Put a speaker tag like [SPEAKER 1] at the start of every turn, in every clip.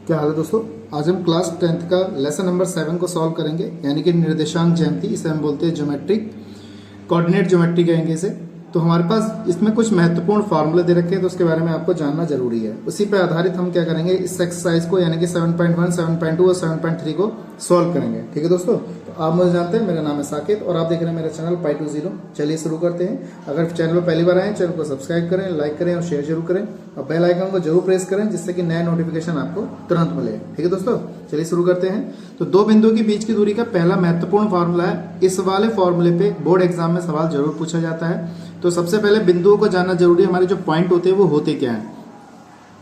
[SPEAKER 1] क्या हाल है दोस्तों। आज हम क्लास 10th का लेसन नंबर 7 को सॉल्व करेंगे, यानी कि निर्देशांक ज्यामिति। इसे हम बोलते हैं ज्योमेट्रिक कोऑर्डिनेट ज्योमेट्री कहेंगे इसे। तो हमारे पास इसमें कुछ महत्वपूर्ण फार्मूले दे रखे हैं, तो उसके बारे में आपको जानना जरूरी है। उसी पर आधारित हम क्या करेंगे, इस एक्सरसाइज को यानी कि 7.1, 7.2 और 7.3 को सॉल्व करेंगे। ठीक है दोस्तों, तो आप मुझे जानते हैं, मेरा नाम है साकेत और आप देख रहे हैं मेरा चैनल Pi20। चलिए शुरू करते हैं। अगर चैनल पर पहली बार आए, चैनल को सब्सक्राइब करें, लाइक करें और शेयर जरूर करें और बेल आइकन को जरूर प्रेस करें, जिससे कि नया नोटिफिकेशन आपको तुरंत मिले। ठीक है दोस्तों, चलिए शुरू करते हैं। तो दो बिंदुओं के बीच की दूरी का पहला महत्वपूर्ण फार्मूला है। इस वाले फॉर्मूले पे बोर्ड एग्जाम में सवाल जरूर पूछा जाता है। तो सबसे पहले बिंदुओं को जानना जरूरी है। हमारे जो पॉइंट होते हैं वो होते क्या हैं।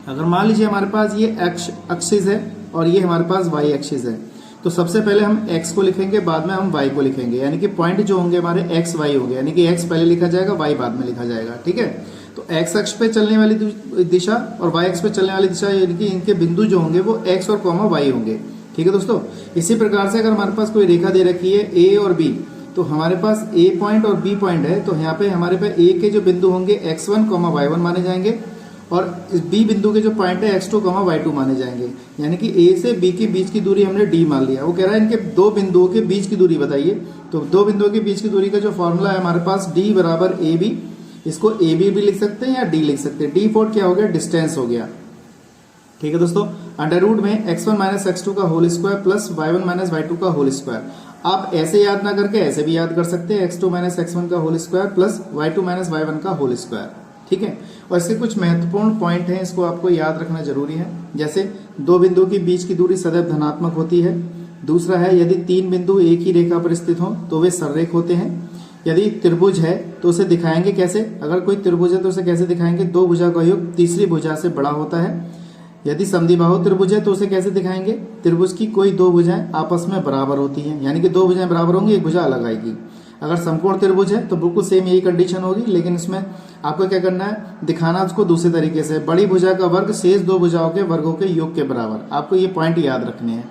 [SPEAKER 1] अगर मान लीजिए हमारे पास ये एक्स एक्सिस है और ये हमारे पास वाई एक्सिस है, तो सबसे पहले हम एक्स को लिखेंगे, बाद में हम वाई को लिखेंगे। यानी कि पॉइंट जो होंगे हमारे एक्स वाई होंगे, यानी कि एक्स पहले लिखा जाएगा, वाई बाद में लिखा जाएगा। ठीक है, तो एक्स अक्ष पे चलने वाली दिशा और वाई अक्ष पे चलने वाली दिशा, यानी कि इनके बिंदु जो होंगे वो एक्स और कॉमा वाई होंगे। ठीक है दोस्तों, इसी प्रकार से अगर हमारे पास कोई रेखा दे रखी है ए और बी, तो हमारे पास ए पॉइंट और बी पॉइंट है, तो यहाँ पे हमारे पास ए के जो बिंदु होंगे x1, y1 माने जाएंगे और बी बिंदु के जो पॉइंट है x2, y2 माने जाएंगे। यानी कि ए से बी के बीच की दूरी हमने डी मान लिया। वो कह रहा है इनके दो बिंदुओं के बीच की दूरी बताइए। तो दो बिंदुओं के बीच की दूरी का जो फॉर्मूला है हमारे पास d बराबर ए बी, इसको ए बी भी लिख सकते हैं या डी लिख सकते हैं। डी फॉर क्या हो गया, डिस्टेंस हो गया। ठीक है दोस्तों, अंडर रूट में x1 माइनस x2 का whole square plus y1 minus y2 का होल स्क्वायर। आप ऐसे याद ना करके ऐसे भी याद कर सकते हैं, x2 माइनस x1 का whole square plus y2 minus y1 का होल स्क्वायर। ठीक है, और इसके कुछ महत्वपूर्ण पॉइंट हैं, इसको आपको याद रखना जरूरी है। जैसे दो बिंदुओं के बीच की दूरी सदैव धनात्मक होती है। दूसरा है, यदि तीन बिंदु एक ही रेखा पर स्थित हों तो वे सररेख होते हैं। यदि त्रिभुज है तो उसे दिखाएंगे कैसे, अगर कोई त्रिभुज है तो उसे कैसे दिखाएंगे, दो भुजा का योग तीसरी भुजा से बड़ा होता है। यदि समद्विबाहु त्रिभुज है तो उसे कैसे दिखाएंगे, त्रिभुज की कोई दो भुजाएं आपस में बराबर होती हैं, यानी कि दो भुजाएं बराबर होंगी, एक भुजा अलग आएगी। अगर समकोण त्रिभुज है तो बिल्कुल सेम यही कंडीशन होगी, लेकिन इसमें आपको क्या करना है, दिखाना उसको दूसरे तरीके से। बड़ी भुजा का वर्ग शेष दो भुजाओं के वर्गों के योग के बराबर। आपको ये पॉइंट याद रखने हैं।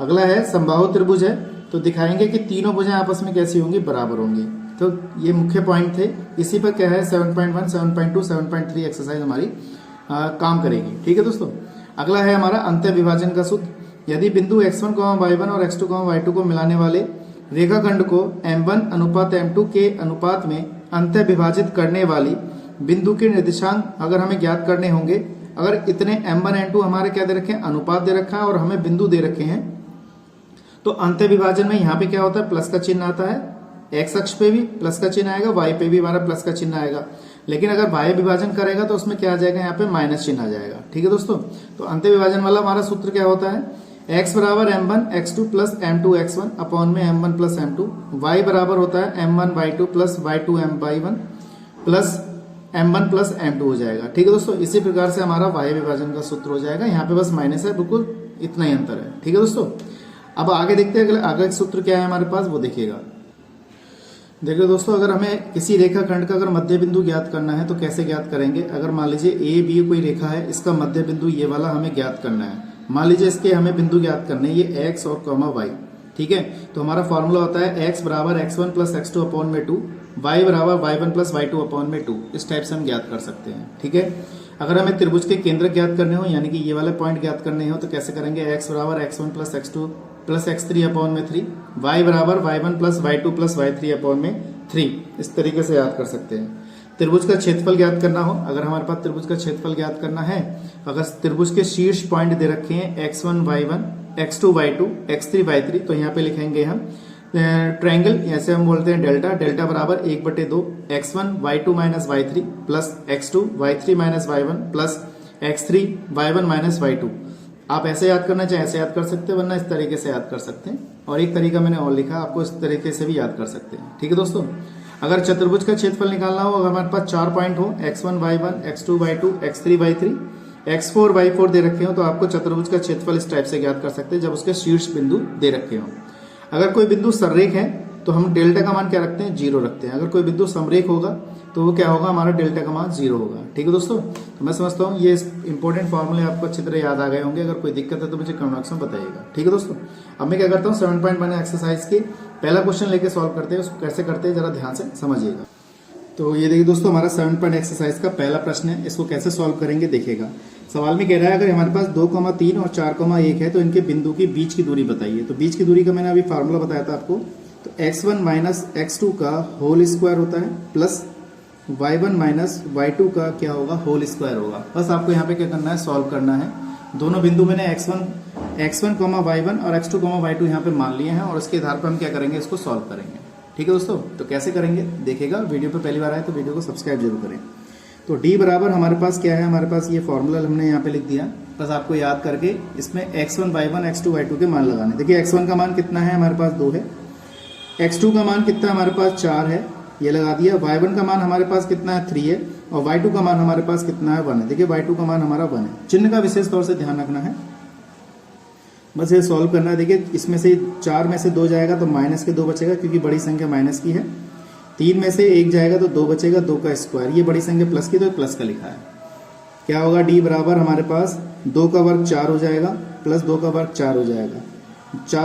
[SPEAKER 1] अगला है, समबाहु त्रिभुज है तो दिखाएंगे कि तीनों भुजाएं आपस में कैसी होंगी, बराबर होंगी। तो ये मुख्य पॉइंट थे। इसी पर क्या है 7.1, 7.2, 7.3 एक्सरसाइज हमारी काम करेगी। ठीक है दोस्तों, अगला है हमारा अंत्य विभाजन का सूत्र। यदि बिंदु x1, y1 और x2, y2 को मिलाने वाले रेखाखंड को m1 अनुपात m2 के अनुपात में अंत्य विभाजित करने वाली बिंदु के निर्देशांक अगर हमें ज्ञात करने होंगे, अगर इतने m1 m2 हमारे क्या दे रखे हैं, अनुपात दे रखा है और हमें बिंदु दे रखे हैं, तो अंत्य विभाजन में यहाँ पे क्या होता है, प्लस का चिन्ह आता है। एक्स अक्ष पे भी प्लस का चिन्ह आएगा, वाई पे भी हमारा प्लस का चिन्ह आएगा। लेकिन अगर बाह्य विभाजन करेगा तो उसमें क्या आ जाएगा, यहाँ पे माइनस चिन्ह आ जाएगा। ठीक है दोस्तों, तो अंत्य विभाजन वाला हमारा सूत्र क्या होता है, x बराबर m1 x2 plus m2 x1 upon में m1 प्लस m2, y बराबर होता है m1 y2 plus y2 y1 plus m1 plus m2 हो जाएगा। ठीक है दोस्तों, इसी प्रकार से हमारा बाह्य विभाजन का सूत्र हो जाएगा। यहाँ पे बस माइनस है, बिल्कुल इतना ही अंतर है। ठीक है दोस्तों, अब आगे देखते हैं आगे सूत्र क्या है हमारे पास, वो देखिएगा। देखिए दोस्तों, अगर हमें किसी रेखाखंड का अगर मध्य बिंदु ज्ञात करना है तो कैसे ज्ञात करेंगे। अगर मान लीजिए ए बी कोई रेखा है, इसका मध्य बिंदु ये वाला हमें ज्ञात करना है। मान लीजिए इसके हमें बिंदु ज्ञात करने हैं, ये x और वाई। ठीक है, तो हमारा फॉर्मूला होता है x बराबर x1 प्लस x2 अपॉन में 2, y बराबर y1 प्लस y2 अपॉन में 2। इस टाइप से हम ज्ञात कर सकते हैं। ठीक है, अगर हमें त्रिभुज के केंद्र ज्ञात करने हो, यानी कि ये वाले पॉइंट ज्ञात करने हो, तो कैसे करेंगे, x बराबर x1 plus x2 plus x3 upon में 3, y बराबर y1 plus y2 plus y3 upon में 3। इस तरीके से याद कर सकते हैं। त्रिभुज का क्षेत्रफल ज्ञात करना हो, अगर हमारे पास त्रिभुज का क्षेत्रफल ज्ञात करना है, अगर त्रिभुज के शीर्ष पॉइंट दे रखे हैं x1 y1, x2 y2, x3 y3, तो यहाँ पे लिखेंगे हम ट्रायंगल, ऐसे हम बोलते हैं डेल्टा। डेल्टा बराबर 1/2 x1 y2 minus y3 plus x2 y3 minus y1 plus x3 y1 minus y2। आप ऐसे याद करना चाहे ऐसे याद कर सकते हैं, वरना इस तरीके से याद कर सकते हैं। और एक तरीका मैंने और लिखा, आपको इस तरीके से भी याद कर सकते हैं। ठीक है दोस्तों, अगर चतुर्भुज का क्षेत्रफल निकालना हो, अगर हमारे पास 4 पॉइंट हो x1 y1, x2 y2, x3 y3, x4 y4 दे रखे हो, तो आपको चतुर्भुज का क्षेत्रफल इस टाइप से ज्ञात कर सकते हैं जब उसके शीर्ष बिंदु दे रखे हो। अगर कोई बिंदु सररेख है तो हम डेल्टा का मान क्या रखते हैं, 0 रखते हैं। अगर कोई बिंदु समरेख होगा तो वो क्या होगा, हमारा डेल्टा का मान 0 होगा। ठीक है दोस्तों, तो मैं समझता हूँ ये इंपॉर्टेंट फॉर्मूले आपको अच्छी तरह याद आ गए होंगे। अगर कोई दिक्कत है तो मुझे कमेंट बॉक्स में बताइएगा। ठीक है दोस्तों, अब मैं क्या करता हूँ, 7.1 एक्सरसाइज की पहला क्वेश्चन लेके सॉल्व करते हैं। उसको कैसे करते हैं जरा ध्यान से समझिएगा। तो ये देखिए दोस्तों, हमारा 7 एक्सरसाइज का पहला प्रश्न है। इसको कैसे सॉल्व करेंगे देखिएगा। सवाल में कह रहा है अगर हमारे पास 2,3 और 4,1 है तो इनके बिंदु की बीच की दूरी बताइए। तो बीच की दूरी का मैंने अभी फार्मूला बताया था आपको। तो x1 माइनस x2 का होल स्क्वायर होता है प्लस y1 माइनस y2 का क्या होगा, होल स्क्वायर होगा। बस आपको यहाँ पे क्या करना है, सॉल्व करना है। दोनों बिंदु मैंने x1, y1 और x2, y2 यहाँ पे मान लिए हैं और उसके आधार पर हम क्या करेंगे, इसको सॉल्व करेंगे। ठीक है दोस्तों, तो कैसे करेंगे देखिएगा। वीडियो पे पहली बार आए तो वीडियो को सब्सक्राइब जरूर करें। तो d बराबर हमारे पास क्या है, हमारे पास ये फॉर्मूला हमने यहाँ पे लिख दिया। बस आपको याद करके इसमें x1 y1 x2 y2 के मान लगाने। देखिए x1 का मान कितना है, हमारे पास 2 है। x2 का मान कितना हमारे पास 4 है, ये लगा दिया। y1 का मान हमारे पास कितना है 3 है और y2 का मान हमारे पास कितना है 1 है। देखिए y2 का मान हमारा 1 है। चिन्ह का विशेष तौर से ध्यान रखना है, बस ये सॉल्व करना है। देखिए इसमें से 4 में से 2 जाएगा तो माइनस के 2 बचेगा क्योंकि बड़ी संख्या माइनस की है। 3 में से 1 जाएगा तो 2 बचेगा, 2 का स्क्वायर। ये बड़ी संख्या प्लस की तो प्लस का लिखा है। क्या होगा, d बराबर हमारे पास 2 का वर्ग 4 हो जाएगा प्लस 2 का वर्ग 4 हो जाएगा।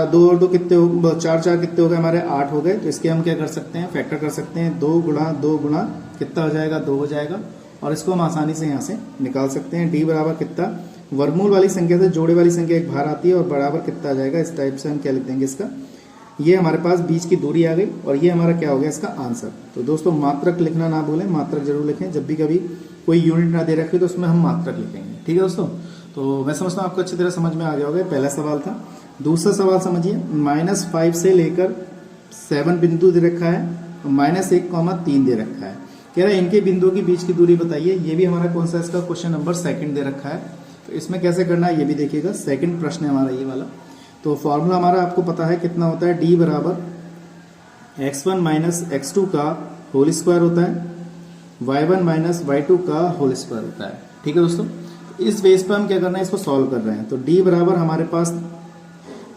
[SPEAKER 1] 2 और 2 कितने हो, 4 कितने हो गए हमारे 8 हो गए। तो इसके हम क्या कर सकते हैं, फैक्टर कर सकते हैं। 2 गुणा 2 गुणा कितना हो जाएगा, 2 हो जाएगा। और इसको हम आसानी से यहाँ से निकाल सकते हैं। d बराबर कितना, वर्गमूल वाली संख्या से जोड़े वाली संख्या एक बाहर आती है और बराबर कितना आ जाएगा। इस टाइप से हम क्या लिख देंगे इसका, ये हमारे पास बीच की दूरी आ गई और ये हमारा क्या हो गया इसका आंसर। तो दोस्तों मात्रक लिखना ना भूलें, मात्रक जरूर लिखें। जब भी कभी कोई यूनिट ना दे रखे तो उसमें हम मात्रक लिखेंगे। ठीक है दोस्तों, तो मैं समझता हूँ आपको अच्छी तरह समझ में आ गया होगा। पहला सवाल था। दूसरा सवाल समझिए, -5 से लेकर 7 बिंदु दे रखा है, -1,3 दे रखा है। कह रहा है इनके बिंदुओं की बीच की दूरी बताइए। ये भी हमारा कौन सा इसका क्वेश्चन नंबर 2 दे रखा है। तो इसमें कैसे करना है ये भी देखिएगा। सेकंड प्रश्न है हमारा ये वाला। तो फॉर्मूला हमारा आपको पता है कितना होता है, d बराबर x1 माइनस x2 का होल स्क्वायर होता है, y1 माइनस y2 का होल स्क्वायर होता है। ठीक है दोस्तों, इस बेस पर हम क्या करना है, इसको सॉल्व कर रहे हैं। तो d बराबर हमारे पास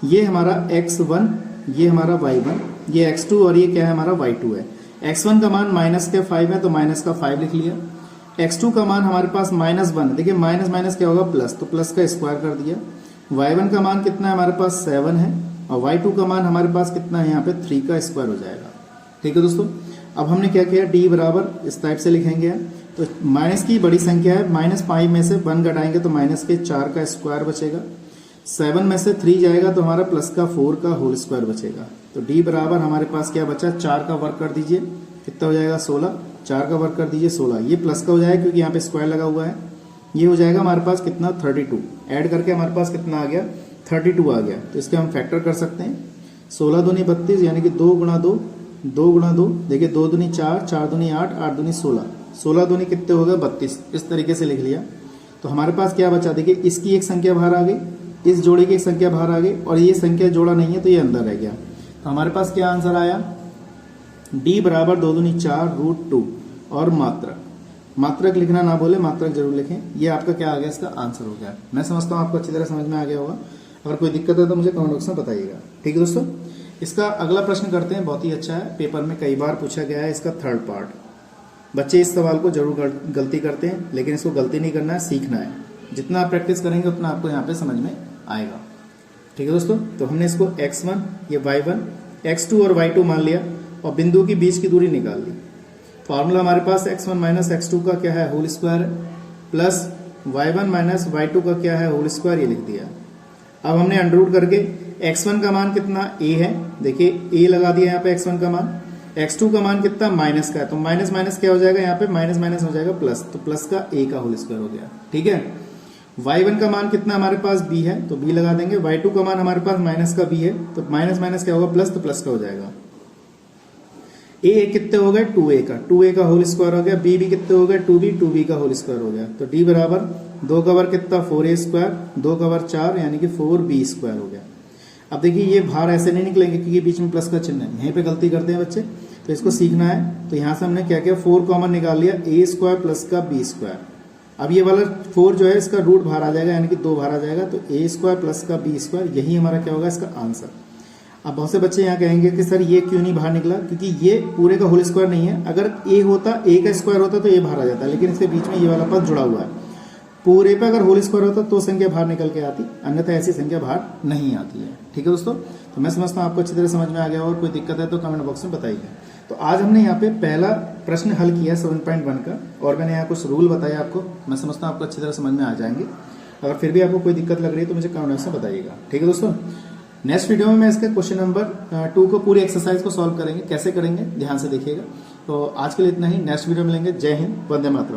[SPEAKER 1] ये हमारा x1, ये हमारा y1, ये x2 और ये क्या है हमारा y2 है। x1 का मान माइनस के 5 है तो माइनस का 5 लिख लिया। x2 का मान हमारे पास -1, देखिए माइनस माइनस क्या होगा प्लस, तो प्लस का स्क्वायर कर दिया। y1 का मान कितना है हमारे पास 7 है और y2 का मान हमारे पास कितना है यहाँ पे 3 का स्क्वायर हो जाएगा। ठीक है दोस्तों, अब हमने क्या किया, d बराबर इस टाइप से लिखेंगे। तो माइनस की बड़ी संख्या है, -5 में से 1 घटाएंगे तो माइनस के 4 का स्क्वायर बचेगा। 7 में से 3 जाएगा तो हमारा प्लस का 4 का होल स्क्वायर बचेगा। तो d बराबर हमारे पास क्या बचा, 4 का वर्ग कर दीजिए, कितना हो जाएगा 16। 4 का वर्ग कर दीजिए 16, ये प्लस का हो जाएगा क्योंकि यहाँ पे स्क्वायर लगा हुआ है। ये हो जाएगा हमारे पास कितना 32, ऐड करके हमारे पास कितना आ गया 32 आ गया। तो इसके हम फैक्टर कर सकते हैं। 16 दूनी 32 यानी कि 2 गुणा 2, 2 गुणा 2, देखिए 2 दूनी 4, 4 दूनी 8, 8 दूनी 16, 16 दूनी कितने हो गए 32। इस तरीके से लिख लिया। तो हमारे पास क्या बचा, देखिए इसकी एक संख्या बाहर आ गई, इस जोड़े की एक संख्या बाहर आ गई और ये संख्या जोड़ा नहीं है तो ये अंदर रह गया। तो हमारे पास क्या आंसर आया, d बराबर 2 दूनी 4 √2 और मात्रक लिखना ना बोले, मात्रक जरूर लिखें। ये आपका क्या आ गया, इसका आंसर हो गया। मैं समझता हूँ आपको अच्छी तरह समझ में आ गया होगा। अगर कोई दिक्कत है तो मुझे कमेंट बॉक्स में बताइएगा। ठीक है दोस्तों, इसका अगला प्रश्न करते हैं, बहुत ही अच्छा है, पेपर में कई बार पूछा गया है। इसका थर्ड पार्ट। बच्चे इस सवाल को जरूर गलती करते हैं, लेकिन इसको गलती नहीं करना है, सीखना है। जितना आप प्रैक्टिस करेंगे उतना आपको यहाँ पे समझ में आएगा। ठीक है दोस्तों, तो हमने इसको x1, ये y1, x2 और y2 मान लिया और बिंदु की बीच की दूरी निकाल ली। फॉर्मूला हमारे पास x1 माइनस x2 का क्या है, होल स्क्वायर है, प्लस y1 माइनस y2 का क्या है, होल स्क्वायर, ये लिख दिया। अब हमने अंडररूट करके x1 का मान कितना a है, देखिए a लगा दिया यहाँ पे x1 का मान। x2 का मान कितना माइनस का है, तो माइनस माइनस क्या हो जाएगा यहाँ पे, माइनस माइनस हो जाएगा प्लस, तो प्लस का a का होल स्क्वायर हो गया। ठीक है, y1 का मान कितना हमारे पास b है तो b लगा देंगे। y2 का मान हमारे पास माइनस का b है तो माइनस माइनस क्या होगा प्लस, तो प्लस का हो जाएगा। a कितने हो गए 2a का, 2a का होल स्क्वायर हो गया। b भी कितने हो गए 2b का होल स्क्वायर हो गया। तो d बराबर 2 का वर्ग कितना 4a स्क्वायर, 2 का वर्ग 4 यानी कि 4b स्क्वायर हो गया। अब देखिए ये बाहर ऐसे नहीं निकलेंगे क्योंकि बीच में प्लस का चिन्ह है, यहीं पे गलती करते हैं बच्चे, तो इसको सीखना है। तो यहाँ से हमने क्या किया, 4 कॉमन निकाल लिया, a स्क्वायर प्लस का b स्क्वायर। अब ये वाला 4 जो है इसका रूट बाहर आ जाएगा यानी कि 2 बाहर आ जाएगा, तो a स्क्वायर प्लस का b स्क्वायर, यही हमारा क्या होगा इसका आंसर। अब बहुत से बच्चे यहाँ कहेंगे कि सर ये क्यों नहीं बाहर निकला, क्योंकि ये पूरे का होल स्क्वायर नहीं है। अगर a होता, a का स्क्वायर होता तो ये बाहर आ जाता, लेकिन इसके बीच में ये वाला पद जुड़ा हुआ है। पूरे पे अगर होल स्क्वायर होता तो संख्या बाहर निकल के आती, अन्यथा ऐसी संख्या बाहर नहीं आती है। ठीक है दोस्तों, तो मैं समझता हूँ आपको अच्छी तरह समझ में आ गया। और कोई दिक्कत है तो कमेंट बॉक्स में बताइए। तो आज हमने यहाँ पे पहला प्रश्न हल किया 7.1 का, और मैंने यहाँ कुछ रूल बताया आपको। मैं समझता हूँ आपको अच्छी तरह समझ में आ जाएंगे। अगर फिर भी आपको कोई दिक्कत लग रही है तो मुझे कमेंट बॉक्स में बताइएगा। ठीक है दोस्तों, नेक्स्ट वीडियो में मैं इसके क्वेश्चन नंबर 2 को पूरी एक्सरसाइज को सॉल्व करेंगे, कैसे करेंगे ध्यान से देखिएगा। तो आज के लिए इतना ही, नेक्स्ट वीडियो मिलेंगे। जय हिंद, वंदे मातरम।